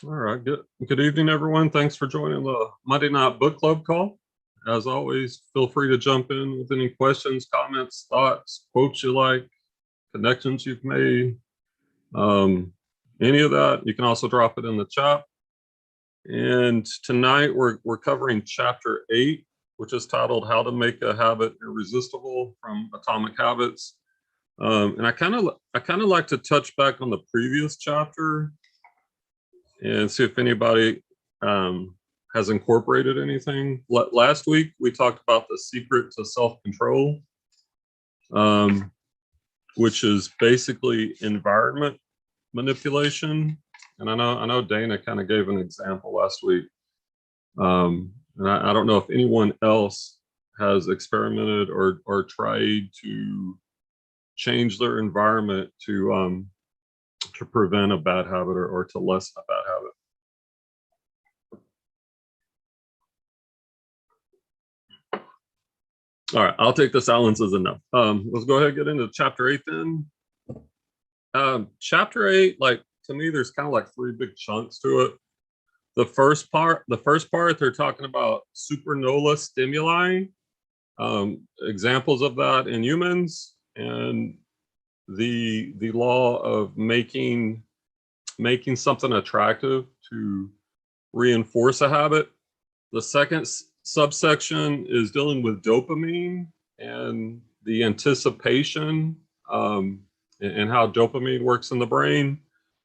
All right, good evening, everyone. Thanks for joining the Monday Night Book Club call. As always, feel free to jump in with any questions, comments, thoughts, quotes you like, connections you've made, any of that. You can also drop it in the chat. And tonight we're covering chapter 8, which is titled "How to Make a Habit Irresistible" from Atomic Habits. And I kind of like to touch back on the previous chapter and see if anybody has incorporated anything. Last week, we talked about the secret to self-control, which is basically environment manipulation. And I know Dana kind of gave an example last week. And I don't know if anyone else has experimented or tried to change their environment to prevent a bad habit or to lessen a bad habit. All right, I'll take the silence as enough. Let's go ahead and get into chapter 8 then. Chapter 8, like, to me, there's kind of like 3 big chunks to it. The first part, they're talking about supernola stimuli, examples of that in humans, and the law of making something attractive to reinforce a habit. The second subsection is dealing with dopamine and the anticipation and how dopamine works in the brain.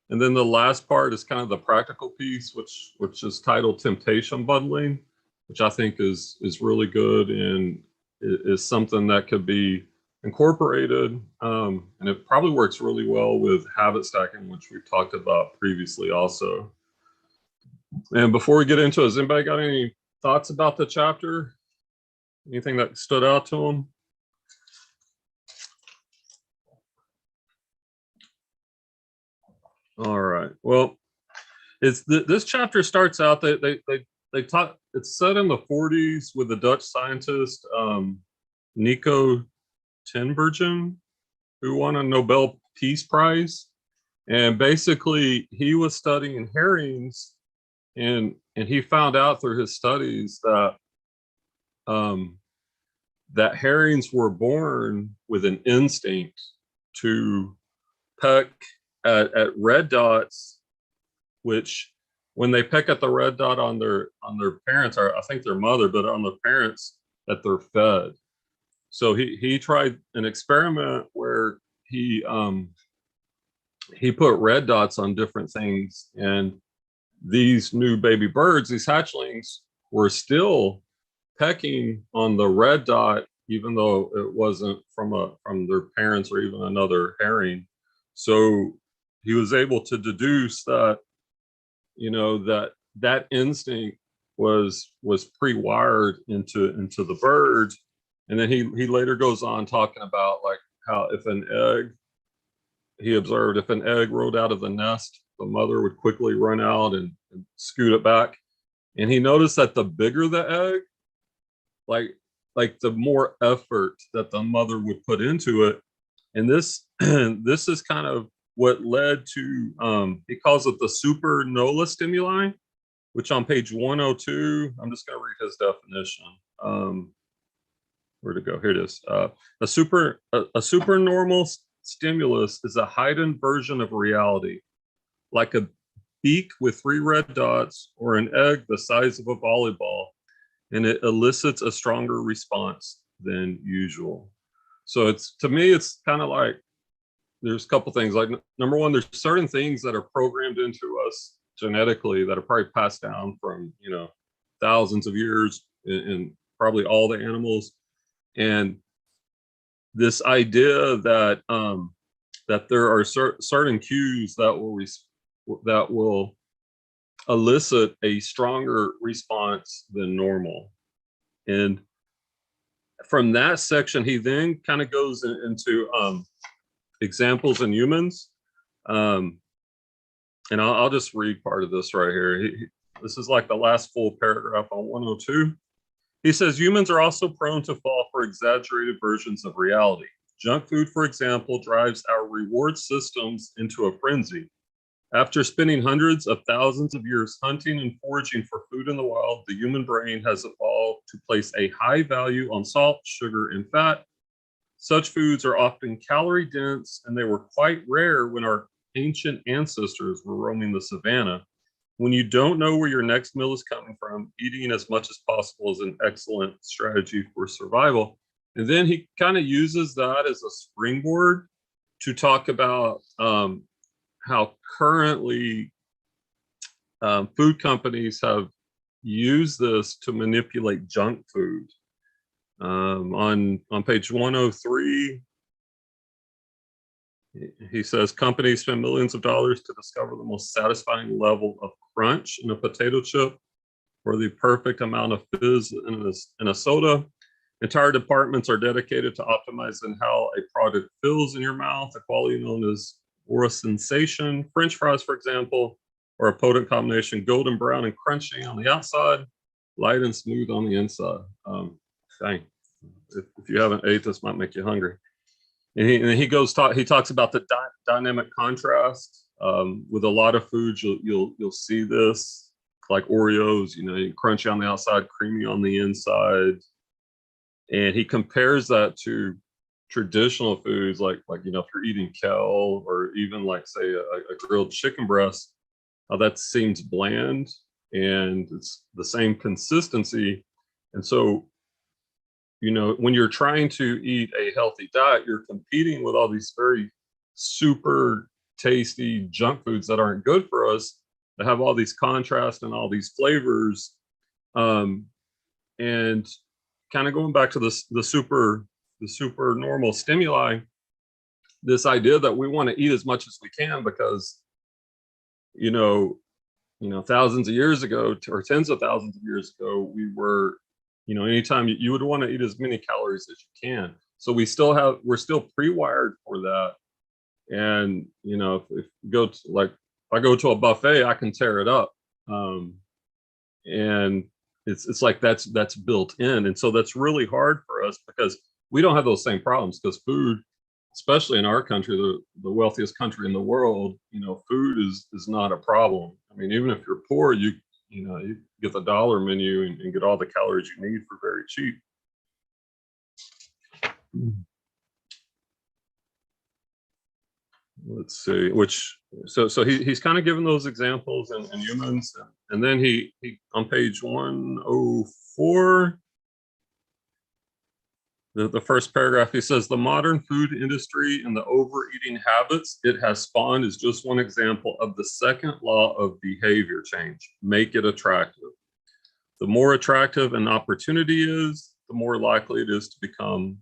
And then the last part is kind of the practical piece, which is titled temptation bundling, which I think is really good and is something that could be incorporated. And it probably works really well with habit stacking, which we've talked about previously also. And before we get into it, has anybody got any thoughts about the chapter? Anything that stood out to them? All right. Well, this chapter starts out. They talk. It's set in the 40s with the Dutch scientist Nico Tinbergen, who won a Nobel Peace Prize. And basically, he was studying herrings, and he found out through his studies that that herrings were born with an instinct to peck at red dots, which when they peck at the red dot on their parents, or I think their mother, but on the parents, that they're fed. So he tried an experiment where he put red dots on different things, and these new baby birds, these hatchlings, were still pecking on the red dot, even though it wasn't from their parents or even another herring. So he was able to deduce that, you know, that instinct was pre-wired into the bird. And then he later goes on talking about like how he observed if an egg rolled out of the nest, the mother would quickly run out and scoot it back. And he noticed that the bigger the egg, like the more effort that the mother would put into it. And this is kind of what led to he calls it the supernola stimuli, which on page 102, I'm just going to read his definition. Where to go? Here it is. A supernormal stimulus is a heightened version of reality, like a beak with 3 red dots or an egg the size of a volleyball, and it elicits a stronger response than usual. So to me, it's kind of like there's a couple things. Like, number one, there's certain things that are programmed into us genetically that are probably passed down from, you know, thousands of years in probably all the animals. And this idea that that there are certain cues that will elicit a stronger response than normal. And from that section, he then kind of goes into examples in humans. And I'll just read part of this right here. This is like the last full paragraph on 102. He says, humans are also prone to fall for exaggerated versions of reality. Junk food, for example, drives our reward systems into a frenzy. After spending hundreds of thousands of years hunting and foraging for food in the wild, the human brain has evolved to place a high value on salt, sugar, and fat. Such foods are often calorie dense, and they were quite rare when our ancient ancestors were roaming the savannah. When you don't know where your next meal is coming from, eating as much as possible is an excellent strategy for survival. And then he kind of uses that as a springboard to talk about how currently food companies have used this to manipulate junk food. On page 103, he says companies spend millions of dollars to discover the most satisfying level of crunch in a potato chip or the perfect amount of fizz in a soda. Entire departments are dedicated to optimizing how a product feels in your mouth, a quality known as aura sensation. French fries, for example, are a potent combination, golden brown and crunchy on the outside, light and smooth on the inside. Dang, if you haven't ate, this might make you hungry. And he talks about the dynamic contrast with a lot of foods. You'll see this, like Oreos, crunchy on the outside, creamy on the inside. And he compares that to traditional foods, like if you're eating kale or even like say a grilled chicken breast, how that seems bland and it's the same consistency. And so, when you're trying to eat a healthy diet, you're competing with all these very super tasty junk foods that aren't good for us, that have all these contrasts and all these flavors. And kind of going back to the super normal stimuli, this idea that we want to eat as much as we can because thousands of years ago or tens of thousands of years ago, we were, anytime you would want to eat as many calories as you can. So we're still pre-wired for that. And if you go to, like, if I go to a buffet, I can tear it up. And it's like that's built in. And so that's really hard for us because we don't have those same problems, because food, especially in our country, the wealthiest country in the world, food is not a problem. I mean, even if you're poor, you get the dollar menu and get all the calories you need for very cheap. Let's see, so he's kind of given those examples in humans, and then he on page 104, the first paragraph, he says the modern food industry and the overeating habits it has spawned is just one example of the second law of behavior change: make it attractive. The more attractive an opportunity is, the more likely it is to become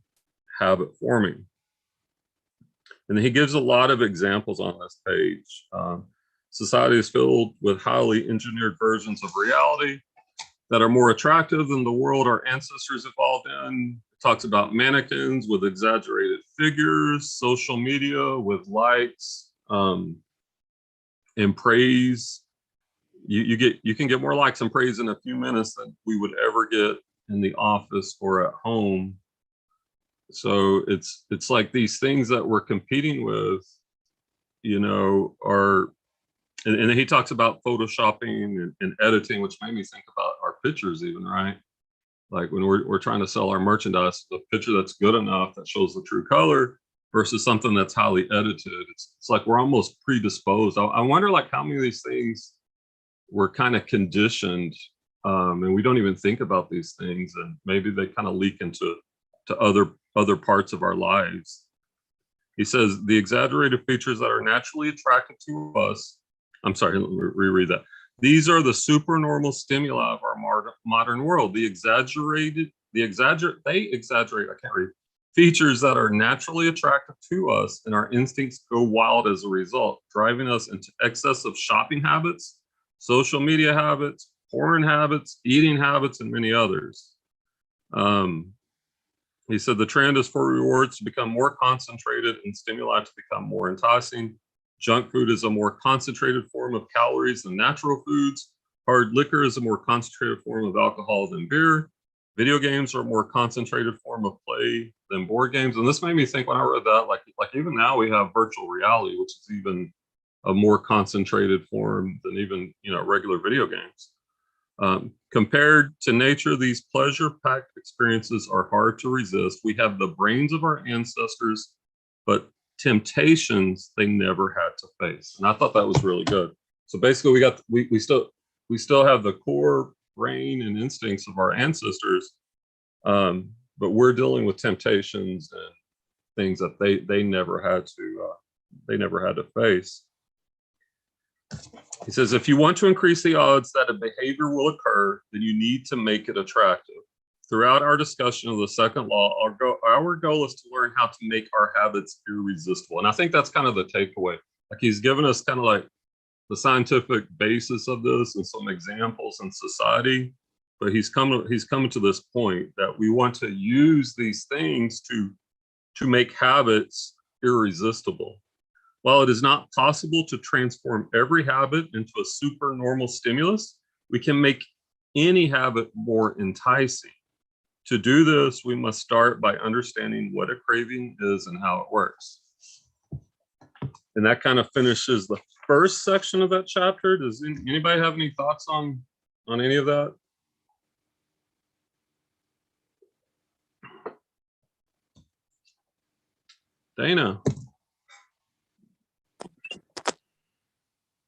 habit forming. And he gives a lot of examples on this page. Society is filled with highly engineered versions of reality that are more attractive than the world our ancestors evolved in. It talks about mannequins with exaggerated figures, social media with likes and praise. You can get more likes and praise in a few minutes than we would ever get in the office or at home. So it's like these things that we're competing with, are, and he talks about photoshopping and editing, which made me think about our pictures even, right? Like when we're trying to sell our merchandise, the picture that's good enough that shows the true color versus something that's highly edited. It's like we're almost predisposed. I wonder like how many of these things we're kind of conditioned, and we don't even think about these things, and maybe they kind of leak into other parts of our lives. He says the exaggerated features that are naturally attractive to us. I'm sorry, let me reread that. These are the supernormal stimuli of our modern world. They exaggerate, I can't read, features that are naturally attractive to us, and our instincts go wild as a result, driving us into excessive shopping habits, social media habits, porn habits, eating habits, and many others. He said the trend is for rewards to become more concentrated and stimuli to become more enticing. Junk food is a more concentrated form of calories than natural foods. Hard liquor is a more concentrated form of alcohol than beer. Video games are a more concentrated form of play than board games. And this made me think when I read that, like even now we have virtual reality, which is even a more concentrated form than even, regular video games. Compared to nature, these pleasure-packed experiences are hard to resist. We have the brains of our ancestors, but temptations they never had to face. And I thought that was really good. So basically, we still have the core brain and instincts of our ancestors, but we're dealing with temptations and things that they never had to face. He says, if you want to increase the odds that a behavior will occur, then you need to make it attractive. Throughout our discussion of the second law, our goal is to learn how to make our habits irresistible. And I think that's kind of the takeaway. Like, he's given us kind of like the scientific basis of this and some examples in society, but he's coming to this point that we want to use these things to make habits irresistible. While it is not possible to transform every habit into a supernormal stimulus, we can make any habit more enticing. To do this, we must start by understanding what a craving is and how it works. And that kind of finishes the first section of that chapter. Does anybody have any thoughts on any of that? Dana.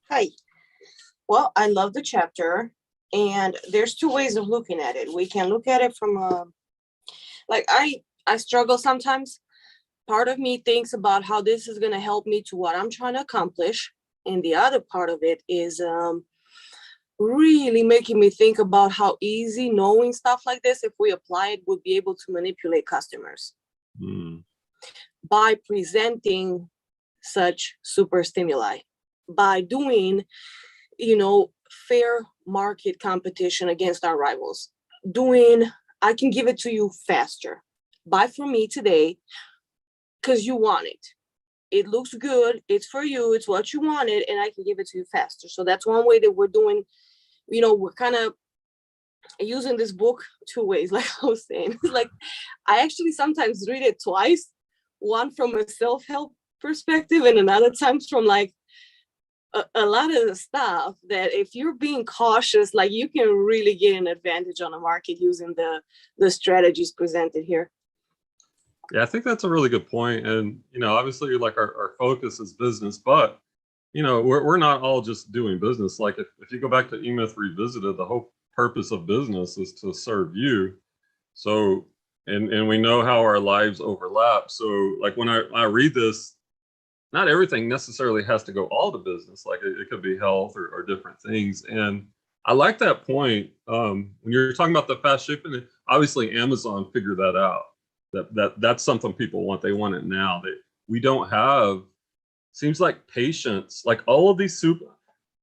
Hi. Well, I love the chapter, and there's two ways of looking at it. We can look at it from I struggle sometimes. Part of me thinks about how this is going to help me to what I'm trying to accomplish, and the other part of it is really making me think about how easy knowing stuff like this, if we apply it, would be able to manipulate customers by presenting such super stimuli, by doing, fair market competition against our rivals, I can give it to you faster. Buy from me today because you want it. It looks good. It's for you. It's what you wanted, and I can give it to you faster. So that's one way that we're doing, we're kind of using this book two ways, like I was saying. Like, I actually sometimes read it twice, one from a self-help perspective and another times from like a lot of the stuff that if you're being cautious, like, you can really get an advantage on the market using the strategies presented here. Yeah, I think that's a really good point. And, obviously, like, our focus is business, but, we're not all just doing business. Like, if you go back to E-Myth Revisited, the whole purpose of business is to serve you. So, and we know how our lives overlap. So, like, when I read this, not everything necessarily has to go all to business. Like, it could be health or different things. And I like that point. When you're talking about the fast shipping, obviously Amazon figured that out. That's something people want. They want it now. We don't have, seems like, patience. Like, all of these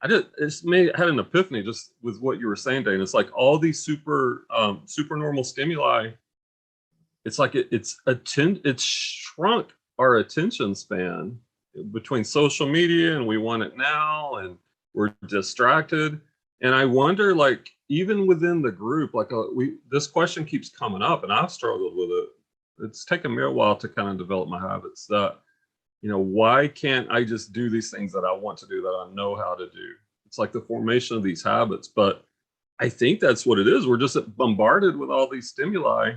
I had an epiphany just with what you were saying, Dane. It's like all these super normal stimuli. It's like it's shrunk our attention span between social media, and we want it now, and we're distracted. And I wonder, like, even within the group, like, this question keeps coming up, and I've struggled with it. It's taken me a while to kind of develop my habits that, why can't I just do these things that I want to do, that I know how to do? It's like the formation of these habits. But I think that's what it is. We're just bombarded with all these stimuli,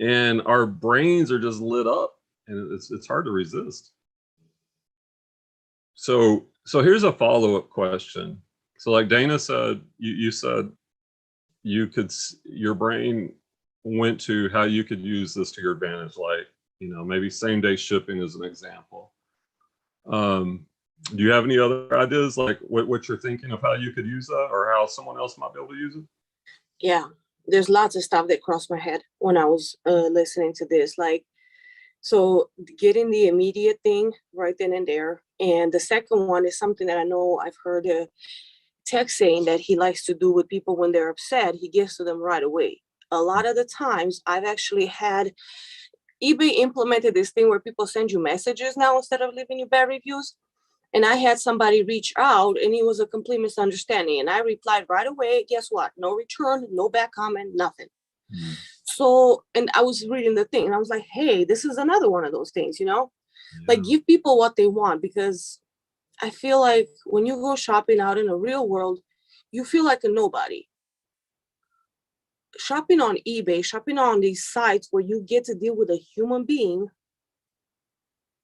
and our brains are just lit up, and it's hard to resist. So here's a follow-up question. So, like Dana said, you said your brain went to how you could use this to your advantage, like, maybe same-day shipping as an example. Do you have any other ideas, like what you're thinking of how you could use that, or how someone else might be able to use it? Yeah, there's lots of stuff that crossed my head when I was listening to this. Like, so getting the immediate thing right then and there. And the second one is something that I know I've heard Tech saying that he likes to do with people when they're upset. He gives to them right away. A lot of the times I've actually had eBay implemented this thing where people send you messages now instead of leaving you bad reviews. And I had somebody reach out, and it was a complete misunderstanding. And I replied right away. Guess what? No return, no back comment, nothing. So, and I was reading the thing, and I was like, hey, this is another one of those things, like, give people what they want, because I feel like when you go shopping out in the real world, you feel like a nobody. Shopping on eBay, shopping on these sites where you get to deal with a human being,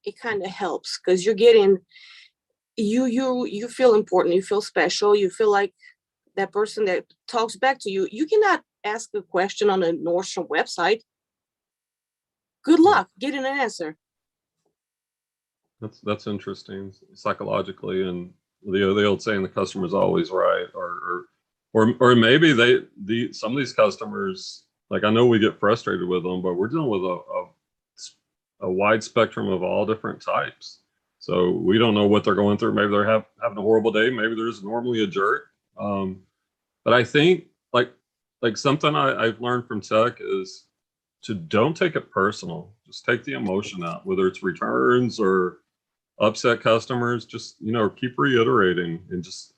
it kind of helps because you're getting, you feel important, you feel special, you feel like that person that talks back to you. You cannot ask a question on a Nordstrom website. Good luck getting an answer. That's interesting psychologically, and the old saying, the customer's always right, or maybe some of these customers, like, I know we get frustrated with them, but we're dealing with a wide spectrum of all different types. So we don't know what they're going through. Maybe they're having a horrible day. Maybe there's normally a jerk. But I think like something I've learned from tech is to don't take it personal. Just take the emotion out, whether it's returns or upset customers. Just, keep reiterating, and just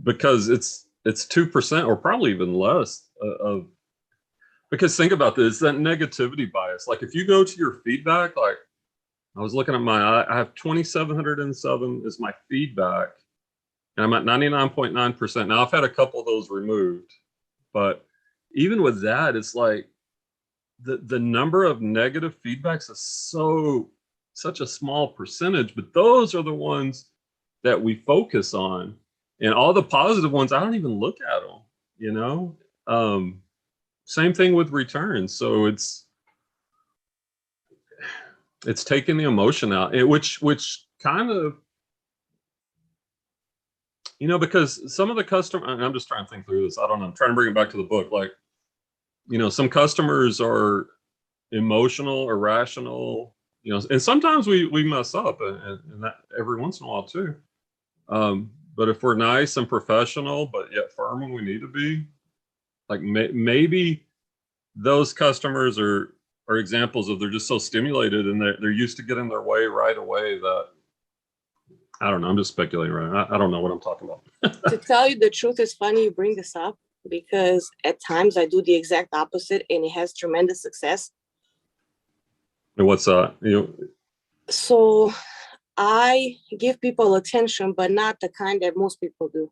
because it's 2% or probably even less of, because think about this, that negativity bias. Like if you go to your feedback, like I was looking at I have 2,707 as my feedback, and I'm at 99.9%. Now I've had a couple of those removed, but even with that, it's like the number of negative feedbacks is such a small percentage, but those are the ones that we focus on, and all the positive ones, I don't even look at them. Same thing with returns. So it's taking the emotion out, which kind of, because some of the customer, I'm just trying to think through this. I don't know. I'm trying to bring it back to the book. Like, some customers are emotional, irrational, and sometimes we mess up, and that every once in a while too. But if we're nice and professional, but yet firm when we need to be, like maybe those customers are examples of, they're just so stimulated and they're used to getting their way right away that, I don't know. I'm just speculating, right? I don't know what I'm talking about. To tell you the truth, it's funny you bring this up because at times I do the exact opposite and it has tremendous success. And what's that? So I give people attention, but not the kind that most people do.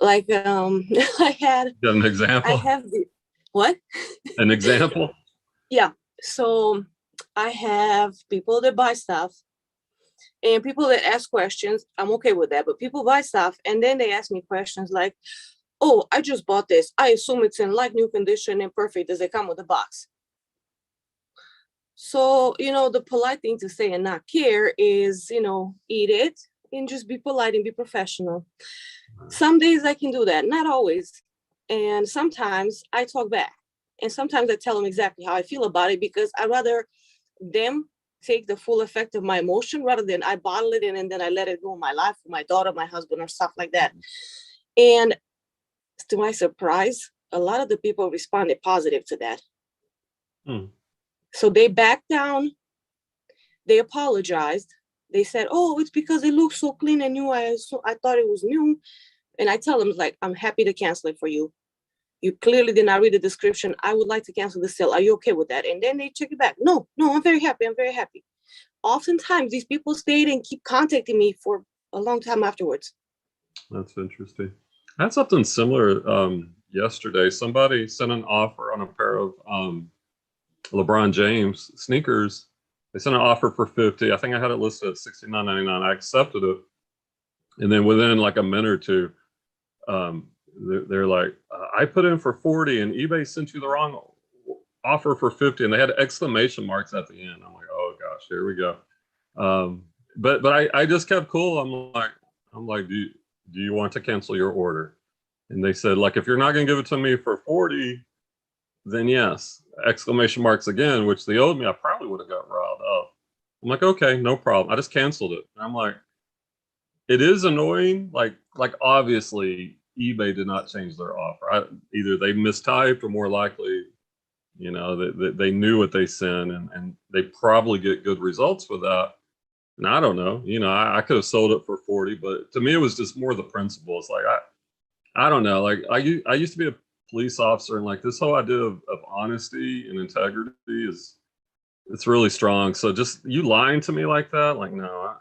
Like I got an example? have what? An example? Yeah. So I have people that buy stuff and people that ask questions. I'm okay with that, but people buy stuff and then they ask me questions like, oh, I just bought this. I assume it's in like new condition and perfect. Does it come with a box? So, the polite thing to say and not care is, eat it and just be polite and be professional. Some days I can do that, not always. And sometimes I talk back. And sometimes I tell them exactly how I feel about it because I'd rather them take the full effect of my emotion rather than I bottle it in and then I let it go in my life with my daughter, my husband, or stuff like that. And to my surprise, a lot of the people responded positive to that. So they backed down, they apologized. They said, oh, it's because it looks so clean and new. I thought it was new. And I tell them, like, I'm happy to cancel it for you. You clearly did not read the description. I would like to cancel the sale. Are you okay with that? And then they check it back. No, I'm very happy. I'm very happy. Oftentimes, these people stayed and keep contacting me for a long time afterwards. That's interesting. I had something similar yesterday. Somebody sent an offer on a pair of LeBron James sneakers. They sent an offer for $50. I think I had it listed at $69.99. I accepted it, and then within like a minute or two, they're like, I put in for $40 and eBay sent you the wrong offer for $50, and they had exclamation marks at the end. I'm like, oh gosh, here we go. But I just kept cool. I'm like, do you want to cancel your order? And they said, like, if you're not going to give it to me for $40, then yes. Exclamation marks again, which they owed me. I probably would have got riled up. I'm like, okay, no problem. I just canceled it. And I'm like, it is annoying. Like obviously eBay did not change their offer. Either they mistyped or more likely, they knew what they sent and they probably get good results with that. And I don't know, I could have sold it for $40, but to me, it was just more the principle. It's like, I don't know. Like I used to be a police officer, and like this whole idea of honesty and integrity it's really strong. So just you lying to me like that, like, no,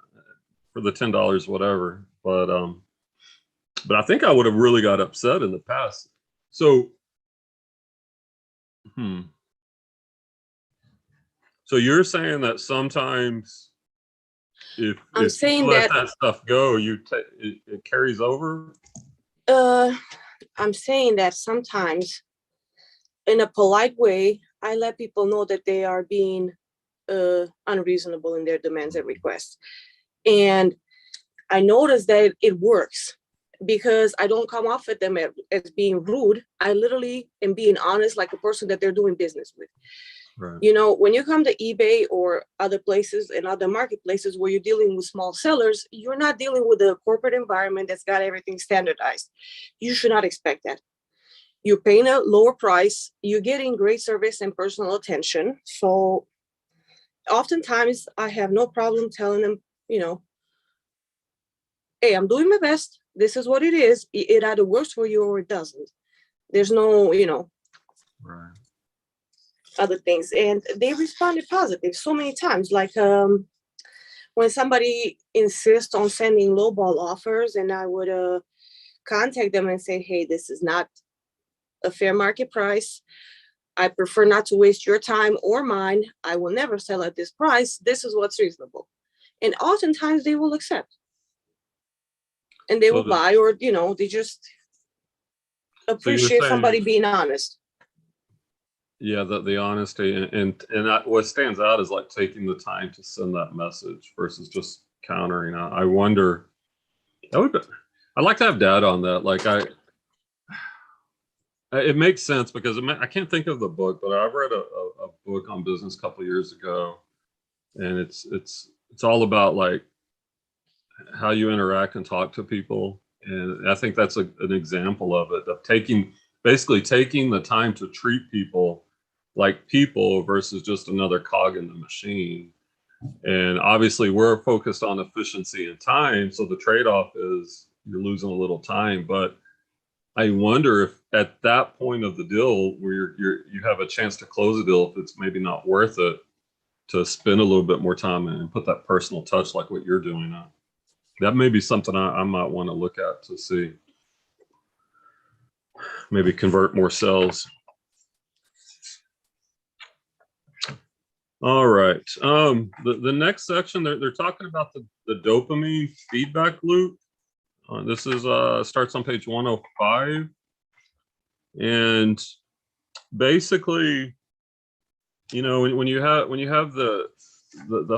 for the $10, whatever. But I think I would have really got upset in the past. So, so you're saying that sometimes if I'm you saying let that that stuff go, it carries over? I'm saying that sometimes in a polite way, I let people know that they are being unreasonable in their demands and requests. And I notice that it works because I don't come off at them as being rude. I literally am being honest, like a person that they're doing business with. Right. You know, when you come to eBay or other places and other marketplaces where you're dealing with small sellers, you're not dealing with a corporate environment that's got everything standardized. You should not expect that. You're paying a lower price, you're getting great service and personal attention. So oftentimes I have no problem telling them, you know, hey, I'm doing my best. This is what it is. It either works for you or it doesn't. There's no, you know, Right. other things. And they responded positive so many times. Like when somebody insists on sending lowball offers, and I would contact them and say, hey, this is not a fair market price. I prefer not to waste your time or mine. I will never sell at this price. This is what's reasonable. And oftentimes they will accept. And they will buy, or, you know, they just appreciate somebody being honest. Yeah, the honesty and what stands out is like taking the time to send that message versus just countering. I wonder, I'd like to have data on that. Like it makes sense because I can't think of the book, but I read a book on business a couple of years ago, and it's all about like how you interact and talk to people. And I think that's an example of it, of basically taking the time to treat people like people versus just another cog in the machine. And obviously we're focused on efficiency and time. So the trade-off is you're losing a little time. But I wonder if at that point of the deal where you have a chance to close a deal, if it's maybe not worth it to spend a little bit more time and put that personal touch like what you're doing. That may be something I might want to look at to see. Maybe convert more sales. All right. The next section, they're talking about the dopamine feedback loop. This is starts on page 105. And basically, you know, when you have the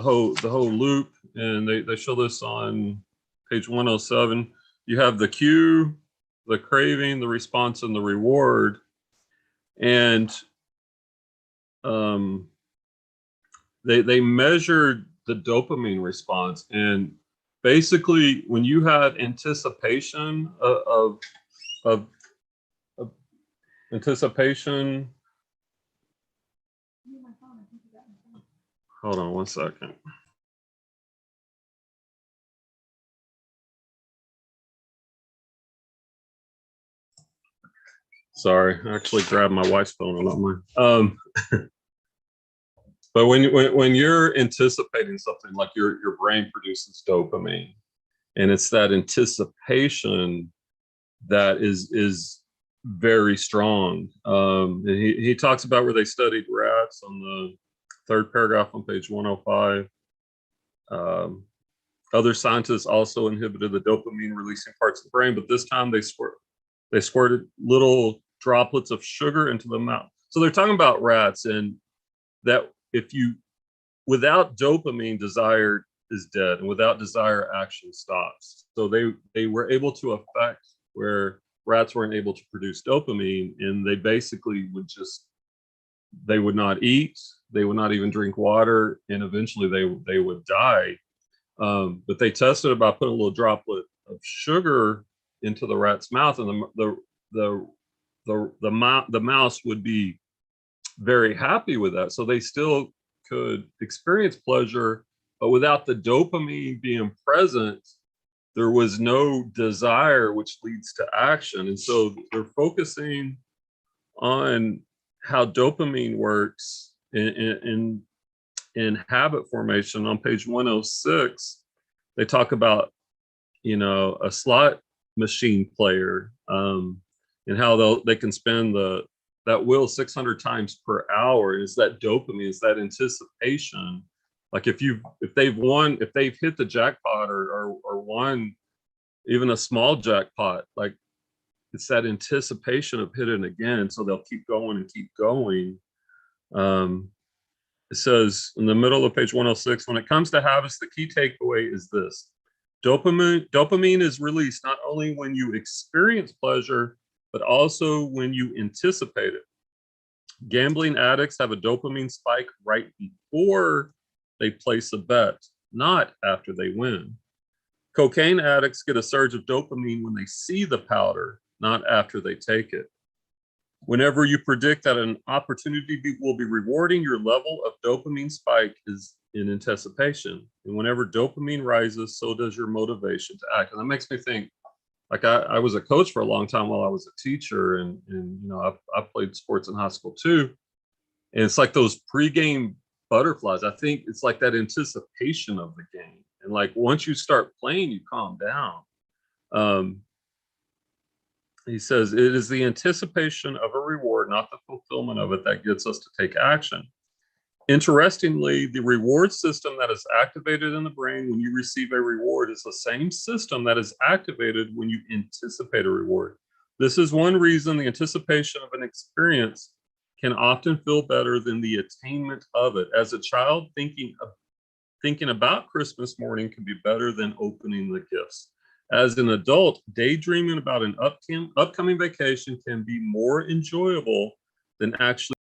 whole loop, and they show this on page 107, you have the cue, the craving, the response, and the reward. And they measured the dopamine response, and basically when you had anticipation of anticipation. Hold on one second. Sorry, I actually grabbed my wife's phone and not mine. But when you're anticipating something, like your brain produces dopamine, and it's that anticipation that is very strong. And he talks about where they studied rats on the third paragraph on page 105. Other scientists also inhibited the dopamine releasing parts of the brain, but this time they squirted little droplets of sugar into the mouth. So they're talking about rats, and that without dopamine, desire is dead, and without desire, action stops. So they were able to affect where rats weren't able to produce dopamine, and they basically they would not eat, they would not even drink water, and eventually they would die. But they tested about putting a little droplet of sugar into the rat's mouth, and the mouse would be very happy with that. So they still could experience pleasure, but without the dopamine being present, there was no desire, which leads to action. And so they're focusing on how dopamine works in habit formation on page 106. they talk about, a slot machine player, and how they can spin that wheel 600 times per hour. Is that dopamine? Is that anticipation? Like if they've hit the jackpot or won even a small jackpot, like it's that anticipation of hitting again, so they'll keep going and keep going. It says in the middle of page 106, when it comes to habits, the key takeaway is this: dopamine is released not only when you experience pleasure, but also when you anticipate it. Gambling addicts have a dopamine spike right before they place a bet, not after they win. Cocaine addicts get a surge of dopamine when they see the powder, not after they take it. Whenever you predict that an opportunity will be rewarding, your level of dopamine spike is in anticipation. And whenever dopamine rises, so does your motivation to act. And that makes me think, like I was a coach for a long time while I was a teacher, and I played sports in high school too. And it's like those pregame butterflies. I think it's like that anticipation of the game. And like once you start playing, you calm down. He says it is the anticipation of a reward, not the fulfillment of it, that gets us to take action. Interestingly, the reward system that is activated in the brain when you receive a reward is the same system that is activated when you anticipate a reward. This is one reason the anticipation of an experience can often feel better than the attainment of it. As a child, thinking about Christmas morning can be better than opening the gifts. As an adult, daydreaming about an upcoming vacation can be more enjoyable than actually